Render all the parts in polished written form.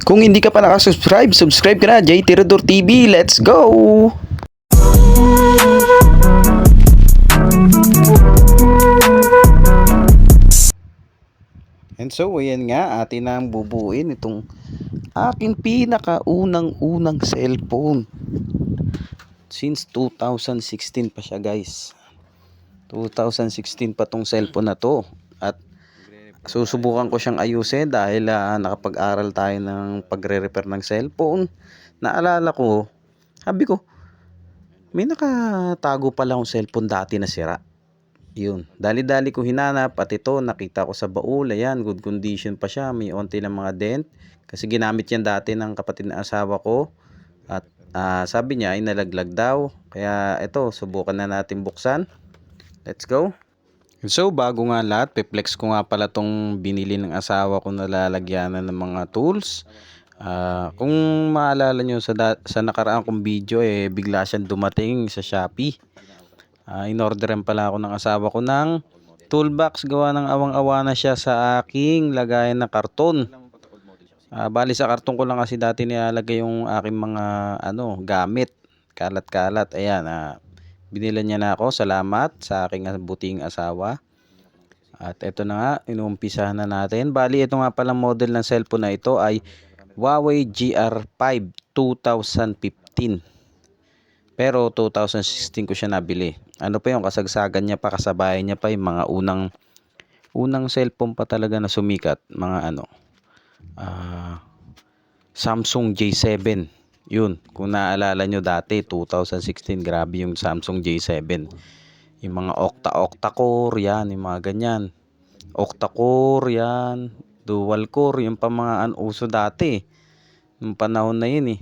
Kung hindi ka pa nakasubscribe, subscribe ka na. J Tirador TV, let's go! And so, ayan nga, atin na bubuin itong aking pinakaunang-unang cellphone. Since 2016 pa siya, guys. 2016 pa tong cellphone na to. At susubukan ko siyang ayusin dahil nakapag-aral tayo ng pagre-repair ng cellphone. Naalala ko, sabi ko, may nakatago pala akong cellphone dati na sira. Yun, dali-dali ko hinanap at ito nakita ko sa baul. Ayan, good condition pa siya, may onti lang mga dent kasi ginamit yan dati ng kapatid na asawa ko. At sabi niya ay nalaglag daw, kaya ito subukan na natin buksan. Let's go. So bago nga lahat, pe-flex ko nga pala tong binili ng asawa ko na lalagyanan ng mga tools. Kung maalala nyo sa nakaraan kong video, bigla siyang dumating sa Shopee. In-orderan pala ako ng asawa ko ng toolbox, gawa ng awang-awa na siya sa aking lagayan na karton. Bali sa karton ko lang kasi dati nilalagay yung aking mga gamit, kalat-kalat. Ayan, binilan niya na ako. Salamat sa aking buting asawa. At ito na nga, inuumpisahan na natin. Bali ito nga palang model ng cellphone na ito ay Huawei GR5 2015. Pero 2016 ko siya nabili. Ano pa yung kasagsagan niya pa, kasabayan niya pa yung mga unang cellphone pa talaga na sumikat. Mga Samsung J7. Yun, kung naalala nyo dati, 2016, grabe yung Samsung J7. Yung mga octa-core, yan, yung mga ganyan. Octa-core, yan. Dual core, yung pa mga uso dati. Nung panahon na yun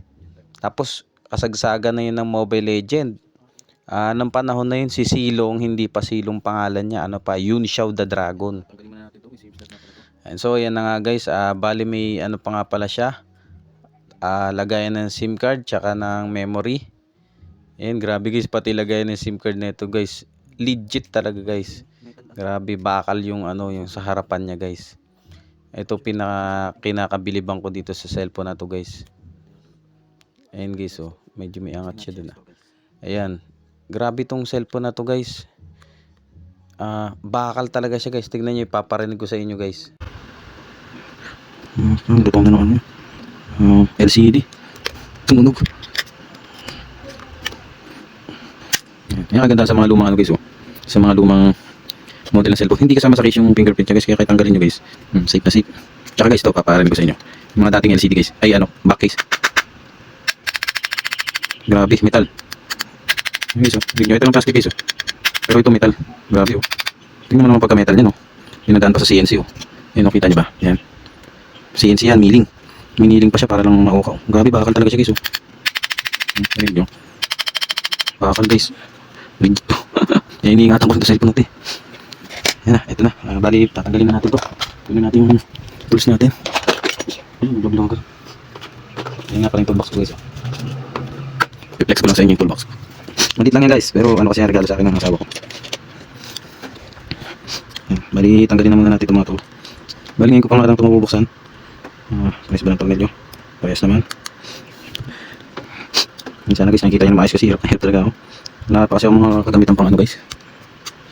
Tapos, kasagsagan na yun ng Mobile Legend. Nung panahon na yun, si Silong, hindi pa Silong pangalan niya. Yun Xiao the Dragon. And so, yan na nga guys. Bali may pa nga pala siya. Lagayan ng SIM card, tsaka ng memory. Ayan, grabe guys, pati lagayan ng SIM card na ito guys. Legit talaga guys. Grabe, bakal yung yung sa harapan niya guys. Ito kinakabiliban ko dito sa cellphone na to guys. Ayan guys, medyo may angat siya dun. Ayan, grabe tong cellphone na to guys. Bakal talaga siya guys. Tignan nyo, ipaparinig ko sa inyo guys. Lutong na naman LCD tumunog. Yan ang ganda sa mga lumang guys sa mga lumang model ng cellphone. Hindi kasama sa case yung fingerprint niya guys, kaya kahit tanggalin nyo guys, safe na safe. Tsaka guys, ito paparinig ko sa inyo yung mga dating LCD guys, ay back case. Grabe, metal. Guys, tignan nyo, ito yung plastic case pero ito metal. Grabe tingnan mo naman pagka metal yan dinadaan pa sa CNC yan kita nyo ba, yan CNC yan, miniling pa siya para lang maukaw. Grabe, bakal talaga siya guys ayun bakal guys, legit to. Yan, iniingatan ko sa cellphone natin. Yan na, ito na. Bali, tatanggalin na natin to. Tuloy natin yung tools natin. Ayun, vlog-vlogger. Yan nga pala yung toolbox ko guys i-flex ko lang sa inyo yung toolbox ko. Malit lang yan guys, pero kasi yung regalo sa akin ng asawa ko. Yan, bali, tanggalin na muna natin itong mga tool. Bali, ngayon ko pa nga lang ito mabubuksan. Press ba ng tornilyo? Parehas naman. Sana guys, nakikita nyo na maayos kasi hirap na hirap talaga ako. Wala pa kasi ang mga kagamitan pang guys,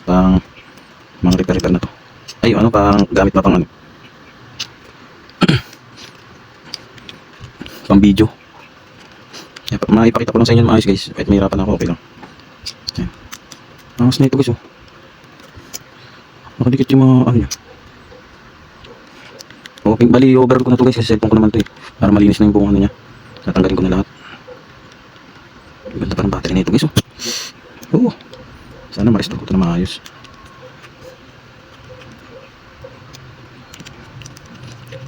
pang mga repair na to. Ay pang gamit pa pang pang video. Maipakita ko lang sa inyo maayos guys, kahit mahirapan ako, okay lang. Angas na ito guys nakadikit yung mga niya. Okay, bali overall ko na to guys kasi cellphone ko naman to para malinis na yung buong niya. Tatanggalin ko na lahat. Ganda pa ng battery na ito guys sana ma-restore ko ito na maayos.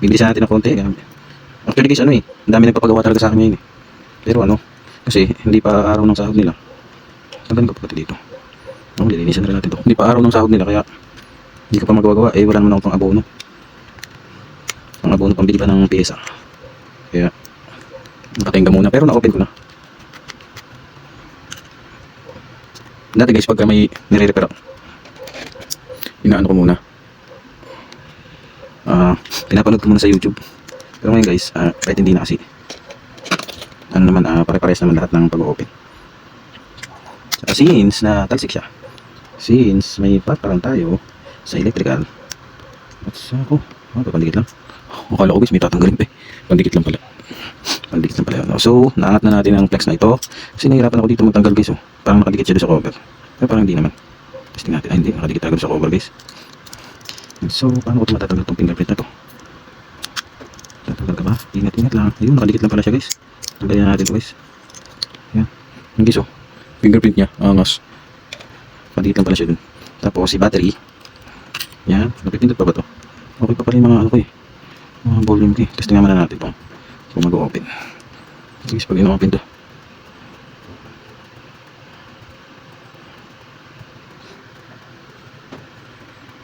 Bibilisan natin ng konti. Actually guys ang dami nagpapagawa talaga sa akin ngayon pero kasi hindi pa araw ng sahod nila. Tanggalin ko pati dito. Lilinisan na rin natin ito. Hindi pa araw ng sahod nila kaya hindi ko pa magagawa. Wala naman ako pang abono. Pang abono pambili pa ng pyesa. Kaya nakatingga muna pero na-open ko na. Dati guys, pagka may nire-repair ako, inaano ko muna, pinapanood ko muna sa YouTube Pero ngayon guys, kahit hindi na kasi, ano naman, pare-pares naman lahat ng pag-open. Saka since na talsik siya, since may pattern tayo sa electrical, at sa ako, pandikit lang. Akala ko guys, may tatanggalin pa eh. Pandikit lang pala. Pandikit lang pala yun. So, naangat na natin ang flex na ito. Kasi nahihirapan ako dito magtanggal guys. Oh. Parang nakadikit siya doon sa cover. Pero parang hindi naman. Testing natin. Ay, hindi. Nakadikit agad sa cover guys. So, paano ko ito matatanggal itong fingerprint na ito? Tatanggal ka ba? Ingat-ingat lang. Ayun, nakadikit lang pala siya guys. Tanggalin natin ito guys. Yan. Yung guys oh. Fingerprint niya. Angas. Nakadikit lang pala siya dun. Tapos si battery. Yan. Napipindot pa ba ito? Okay pa pala yung mga ano ko eh. Mga volume ko eh. Testing naman na natin ito. Kung mag-open. Sige, pag ino-open to.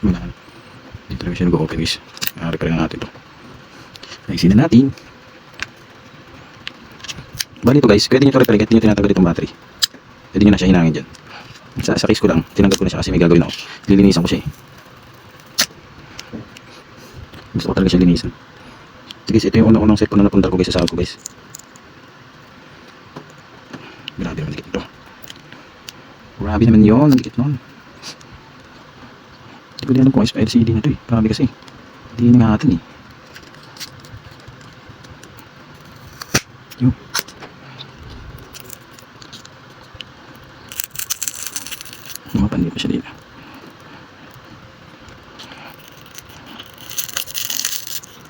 Wala. Hindi talaga siya nag-open guys. Repair na natin to. Ayusin na natin. Bali ito guys, pwede nyo ito repair. Hindi nyo tinatanggal itong battery. Pwede nyo na siya hinangin dyan. Sa case ko lang, tinanggal ko na siya kasi may gagawin ako. Lilinisan ko siya eh. Gusto ko talaga siya linisan. Guys, ito yung unang cellphone na napunta ko guys sa sahod ko guys. Grabe naman dikit ito. Grabe naman yun, ang dikit nun. Hindi ko din alam kung LCD na ito eh. Grabe kasi. Hindi nga natin eh. Yun. Mapandi pa siya dito.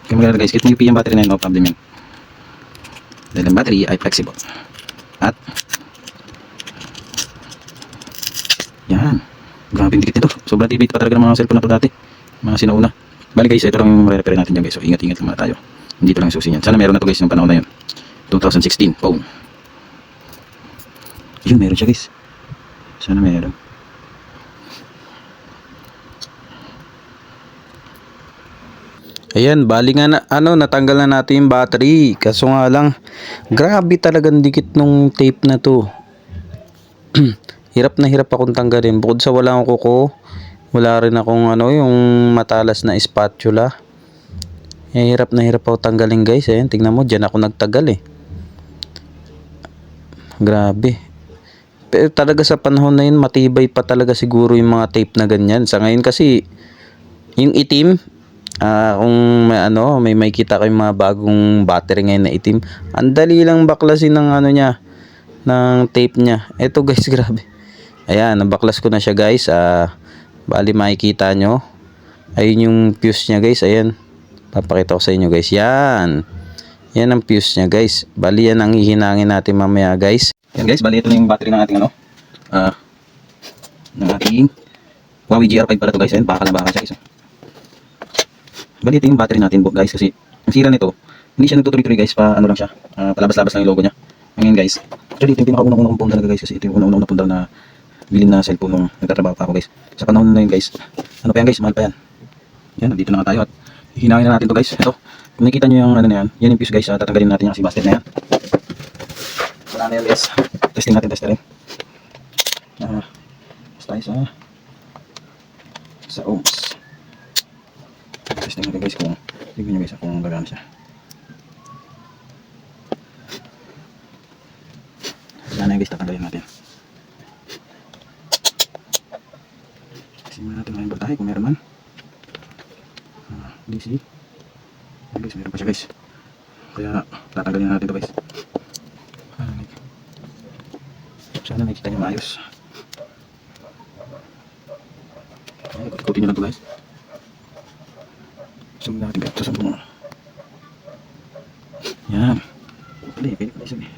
Kaya maganda guys, kahit may UP yung battery na yun, no problem yun. Dahil ang battery ay flexible. At yan. Grabe dikit nito. Sobrang tibit pa talaga ng mga cellphone na ito dati. Mga sinauna. Bali guys, ito lang yung repair natin dyan guys. So ingat-ingat lang muna tayo. Hindi ito lang yung susi niyan. Sana meron na ito guys yung panahon na yun. 2016 phone. Yun, meron siya guys. Sana meron. Ayan, bali nga na, natanggal na natin yung battery. Kaso nga lang, grabe talagang dikit nung tape na to. Hirap na hirap akong tanggalin. Bukod sa wala akong kuko, wala rin akong yung matalas na spatula. Hirap na hirap ako tanggalin guys. Ayan, tingnan mo, dyan ako nagtagal eh. Grabe. Pero talaga sa panahon na yun, matibay pa talaga siguro yung mga tape na ganyan. Sa ngayon kasi, yung itim, kung may kita kayong mga bagong battery ngayon na itim, ang dali lang baklasin ng niya, ng tape niya. Ito guys, grabe. Ayan, nabaklas ko na siya guys. Bali makikita nyo. Ayun yung fuse niya guys. Ayan. Papakita ko sa inyo guys. Yan. Yan ang fuse niya guys. Bali yan ang hihinangin natin mamaya guys. Yan guys, bali ito na yung battery ng ating ng ating Huawei GR5 pala ito guys. Ayan, baka siya guys. Bali ito yung battery natin guys kasi ang sira nito, hindi siya nagtutuloy-tuloy guys, lang siya. Palabas-labas lang yung logo niya. Ngayon guys, actually ito yung pinakaunang-unang phone talaga guys kasi ito yung unang-unang phone na bilhin na cellphone nung nagtatrabaho pa ako guys. Sa panahon na yun guys, ano pa yan guys, mahal pa yan. Yan, nandito na nga tayo at hihinangin na natin to guys. Ito, kung nakikita nyo yung na yan, yan yung fuse guys, tatanggalin natin yung si basket na yan. Wala na yan guys, testing natin, testerin. Tayo sa ohms. Testing natin guys kung tignan nyo guys kung gagana siya. Wala na guys, tatanggalin natin. Simulan natin ngayon voltahe kung meron man. DC. Ay guys, meron pa siya guys. Kaya tatanggalin natin ito guys. Sana nakikita nyo maayos. Ay, kuti-kuti nyo lang ito guys. Zoom natin guys. Sasabong mo. Yan. Pwede sabi.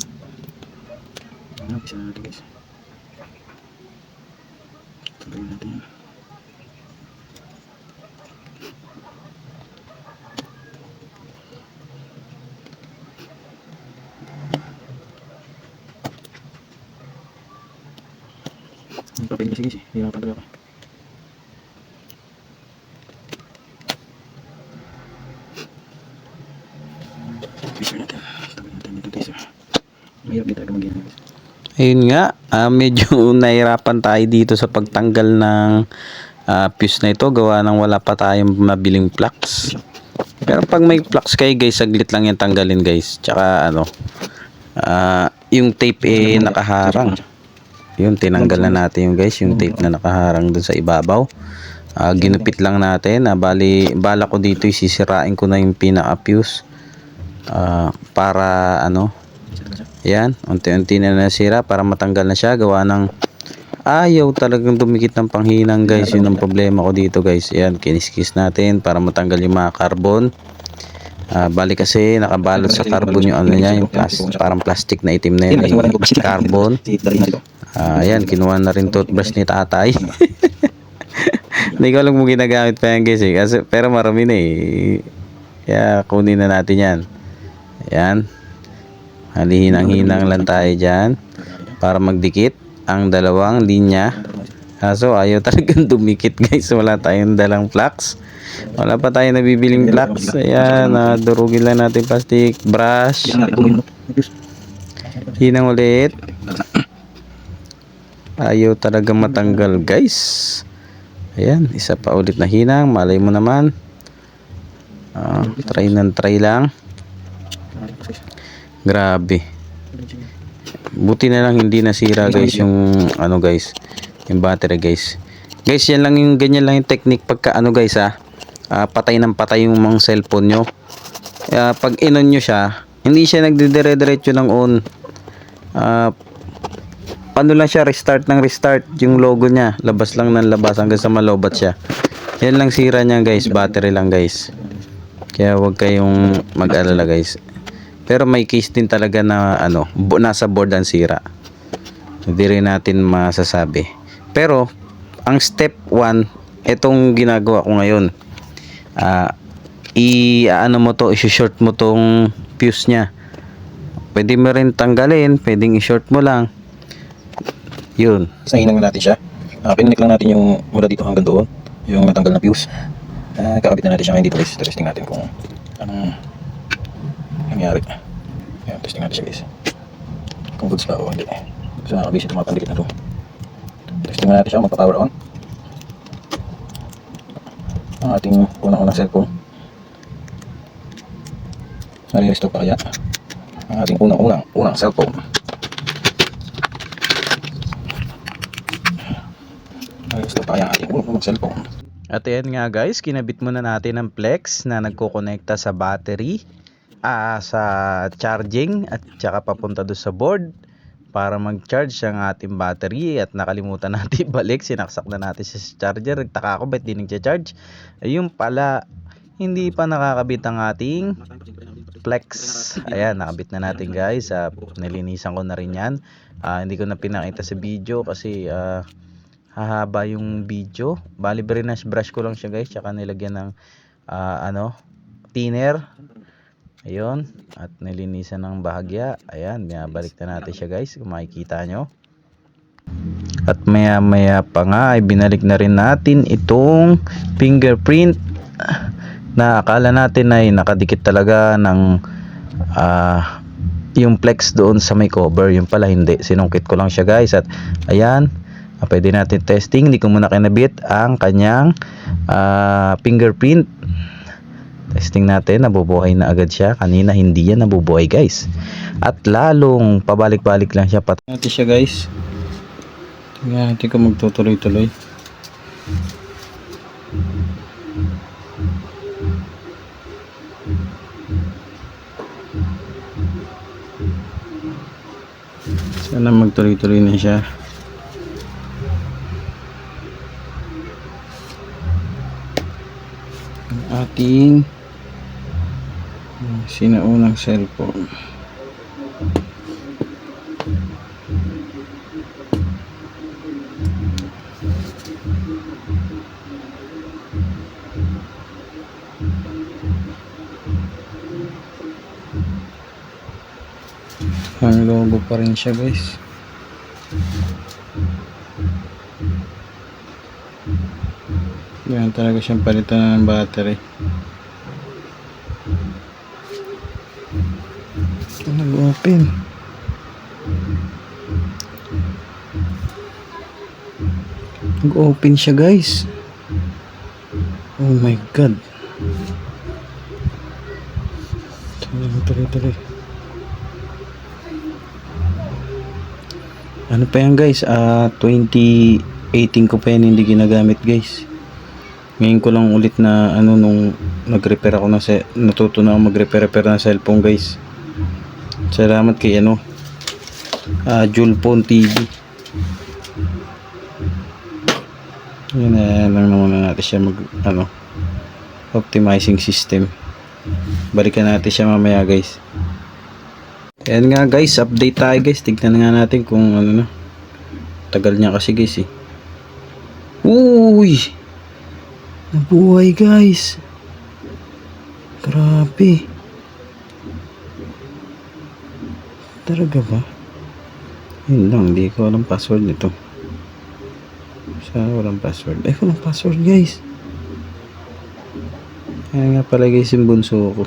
Isa natin guys. Tanggalin natin yan. Ang papel kasi guys eh. Hirapan talaga ako. Tweezer natin. Tanggalin natin yung tweezer. Mahirap din talaga mag-yan guys. Ayun nga, medyo nahirapan tayo dito sa pagtanggal ng fuse na ito. Gawa ng wala pa tayong mabiling plugs. Pero pag may flux kayo guys, saglit lang yan tanggalin guys. Tsaka ano, yung tape nakaharang. Yun, tinanggal na natin yung guys, yung tape na nakaharang dun sa ibabaw. Ginupit lang natin. Bala ko dito sisirain ko na yung pinaka-fuse. Para ano, yan, unti-unti na nasira para matanggal na siya. Gawa ng ayaw talagang dumikit ng panghinang guys. Yun ang problema ko dito guys. Yan, kiniskis natin para matanggal yung mga carbon. Bali kasi nakabalot sa carbon yung ano niya, yung parang plastic na itim na yun, carbon. Ayan, kinuha na rin toothbrush ni tatay. Hindi ko alam kung ginagamit pa yan guys eh. Pero marami na eh. Kaya kunin na natin yan. Ayan. Halihinang-hinang lang tayo dyan para magdikit ang dalawang linya. So ayaw talagang dumikit guys. Wala tayong dalang flux. Wala pa tayong nabibiling flux. Ayan, durugin lang natin plastic brush. Hinang ulit. Ayaw talaga matanggal guys. Ayan, isa pa ulit na hinang. Malay mo naman. Try lang. Grabe. Buti na lang hindi nasira guys yung ano guys, yung battery guys. Guys, yan lang yung ganyan lang yung technique pagka ano guys patay ng patay yung mga cellphone nyo. Pag in-on nyo siya, hindi siya nagdidire-diretso ng on. Ano lang siya, restart yung logo niya, labas lang ng labas hanggang sa malobat siya. Yan lang sira niya guys, battery lang guys. Kaya wag kayong mag-alala guys. Pero may case din talaga na ano, nasa board ang sira. Hindi rin natin masasabi. Pero ang step 1, itong ginagawa ko ngayon. Ano mo to, i-short mo tong fuse niya. Pwede mo rin tanggalin, pwedeng i-short mo lang. Yun. Sahinang natin siya. Pinanik lang natin yung mula dito hanggang doon, yung natanggal na fuse. Kakabit na natin siya ngayon dito guys. Testing natin kung anong nangyari. Ayan, testing natin siya guys. Kung goods pa o hindi. Gusto nakabase ito mga pandikit na to. Testing natin siya, magpa-power on. Ang ating unang-unang cellphone. Nare-restore pa kaya ang ating unang cellphone. Nare-restore pa kaya ang ating unang cellphone. At ayan nga guys, kinabit muna natin ang flex na nagkokonekta sa battery, sa charging at saka papunta doon sa board para mag-charge ang ating battery. At nakalimutan natin balik, sinaksak na natin sa charger. Nagtaka ako ba't di nagcha-charge. Ayun pala, hindi pa nakakabit ang ating flex. Ayan, nakabit na natin guys. Nilinisan ko na rin yan. Hindi ko na pinakita sa video kasi hahaba yung video. Bali Berinash brush ko lang siya guys, tsaka nilagyan ng thinner. Ayun, at nilinisan ng bahagya. Ayan, binabalik na natin siya guys, kung makikita nyo. At maya maya pa nga ay binalik na rin natin itong fingerprint na akala natin ay nakadikit talaga ng yung flex doon sa may cover. Yung pala hindi, sinungkit ko lang siya guys. At ayan, pwede natin testing. Hindi ko muna kinabit ang kanyang fingerprint. Testing natin, nabubuhay na agad siya. Kanina hindi yan nabubuhay guys. At lalong pabalik-balik lang siya. Natin siya guys. Tingnan natin kung magtutuloy-tuloy. Sana magtuloy-tuloy na siya. Ang ating sinaunang cellphone. Ang logo pa rin siya guys. Yan talaga siyang palitan ng battery. Nag-open. Nag-open siya guys. Oh my god. tuloy. Ano pa yan guys? 2018 ko pa yan hindi ginagamit guys. Ngayon ko lang ulit na ano nung nag-repair ako natuto na ako mag-repair ng cellphone guys. Salamat kay Julphone TV. Yun lang naman natin siya optimizing system. Balikan natin siya mamaya guys. Ayan nga guys, update tayo guys. Tignan nga natin kung ano na. Tagal niya kasi guys eh. Uy! Nabuhay guys. Grabe. Talaga ba? Yun lang, hindi ko alam password nito. Walang password. Ay, walang password guys. Kaya nga pala guys yung bunso ko.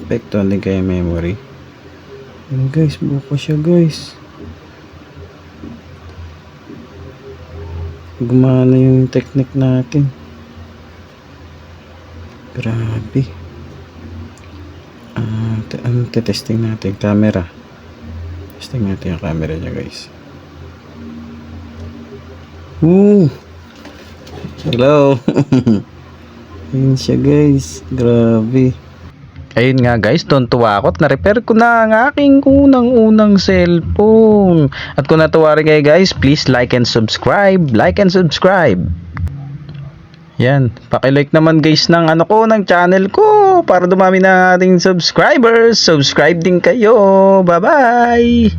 Apektuhan din kaya memory. Ayun guys, buka siya guys. Gumana yung technique natin. Grabe. Ano testing natin? Camera. Testing natin yung camera niya guys. Hello. Ayun siya guys. Grabe. Ayun nga guys, tuntua ako at na-repair ko na ang aking unang cellphone. At kung natuwa rin kayo guys, please like and subscribe. Like and subscribe. Yan, paki-like naman guys ng ng channel ko para dumami na ating subscribers. Subscribe din kayo. Bye-bye.